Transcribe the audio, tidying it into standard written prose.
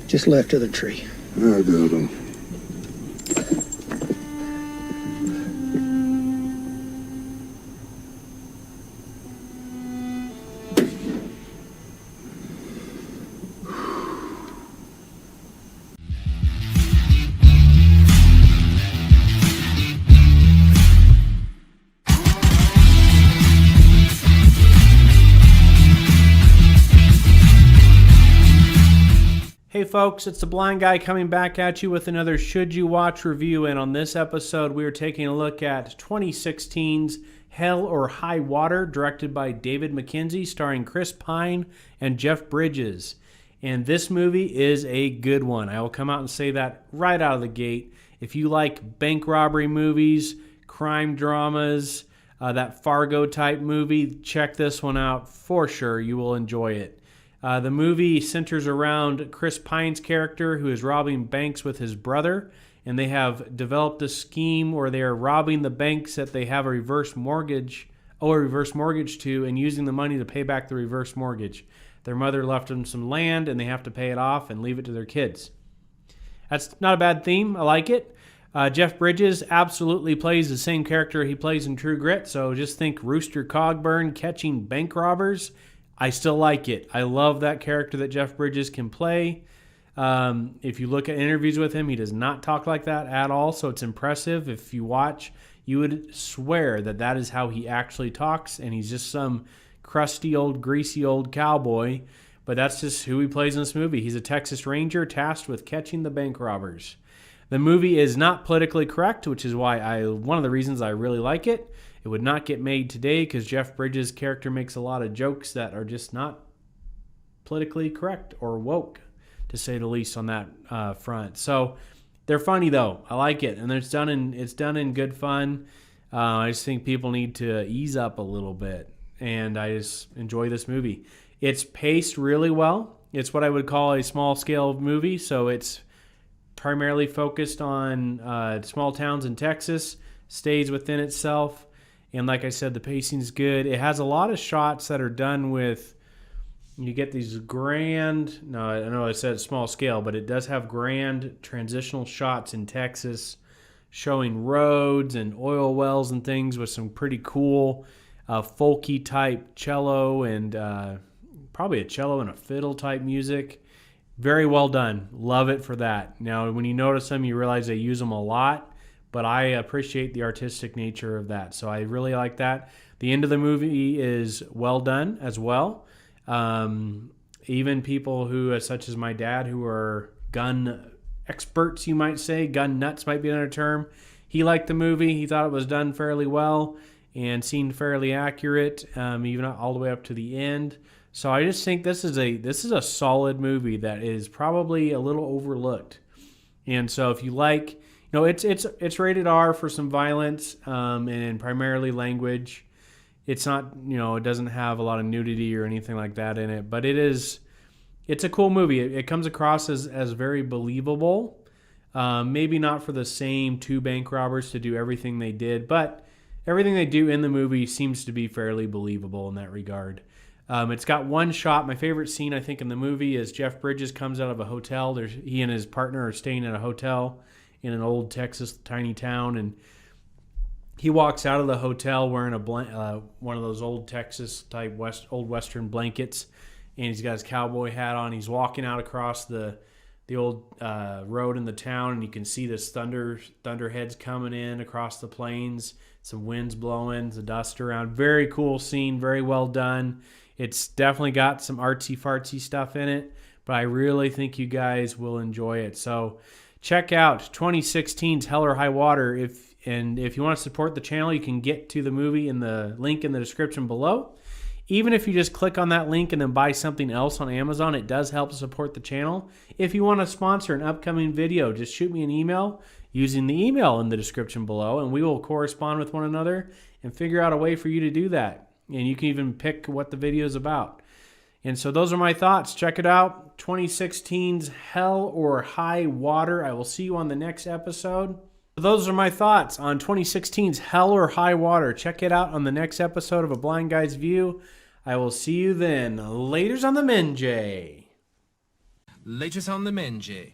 Just left of the tree. I got him. Hey folks, it's the Blind Guy coming back at you with another Should You Watch review, and on this episode we are taking a look at 2016's Hell or High Water, directed by David Mackenzie, starring Chris Pine and Jeff Bridges. And this movie is a good one. I will come out and say that right out of the gate. If you like bank robbery movies, crime dramas, that Fargo type movie, check this one out for sure. You will enjoy it. The movie centers around Chris Pine's character, who is robbing banks with his brother, and they have developed a scheme where they are robbing the banks that they have a reverse mortgage to, and using the money to pay back the reverse mortgage. Their mother left them some land, and they have to pay it off and leave it to their kids. That's not a bad theme. I like it. Jeff Bridges absolutely plays the same character he plays in True Grit, so just think Rooster Cogburn catching bank robbers. I still like it. I love that character that Jeff Bridges can play. If you look at interviews with him, he does not talk like that at all, so it's impressive. If you watch, you would swear that that is how he actually talks, and he's just some crusty old, greasy old cowboy, but that's just who he plays in this movie. He's a Texas Ranger tasked with catching the bank robbers. The movie is not politically correct, which is why one of the reasons I really like it. It would not get made today because Jeff Bridges' character makes a lot of jokes that are just not politically correct or woke, to say the least, on that front. So they're funny though. I like it, and it's done in good fun. I just think people need to ease up a little bit, and I just enjoy this movie. It's paced really well. It's what I would call a small scale movie, so it's primarily focused on small towns in Texas, stays within itself. And like I said, the pacing's good. It has a lot of shots that are done with, you get these grand, no, I know I said small scale, but it does have grand transitional shots in Texas showing roads and oil wells and things with some pretty cool folky type cello and probably a cello and a fiddle type music. Very well done. Love it for that. Now, when you notice them, you realize they use them a lot. But I appreciate the artistic nature of that. So I really like that. The end of the movie is well done as well. Even people who, such as my dad, who are gun experts, you might say, gun nuts might be another term, he liked the movie. He thought it was done fairly well and seemed fairly accurate, even all the way up to the end. So I just think this is a solid movie that is probably a little overlooked. And so if you like, it's rated R for some violence and primarily language. It's not, it doesn't have a lot of nudity or anything like that in it, but it's a cool movie. It comes across as very believable. Maybe not for the same two bank robbers to do everything they did, but everything they do in the movie seems to be fairly believable in that regard. It's got one shot. My favorite scene, I think, in the movie is Jeff Bridges comes out of a hotel. He and his partner are staying at a hotel in an old Texas tiny town, and he walks out of the hotel wearing one of those old Texas type old Western blankets, and he's got his cowboy hat on. He's walking out across the old road in the town, and you can see this thunderheads coming in across the plains, some winds blowing, the dust around. Very cool scene, very well done. It's definitely got some artsy-fartsy stuff in it, but I really think you guys will enjoy it. So check out 2016's Hell or High Water. If you want to support the channel, you can get to the movie in the link in the description below. Even if you just click on that link and then buy something else on Amazon, it does help support the channel. If you want to sponsor an upcoming video, just shoot me an email using the email in the description below, and we will correspond with one another and figure out a way for you to do that. And you can even pick what the video is about. And so those are my thoughts. Check it out. 2016's Hell or High Water. I will see you on the next episode. Those are my thoughts on 2016's Hell or High Water. Check it out on the next episode of A Blind Guy's View. I will see you then. Laters on the Menjay. Latest on the menu.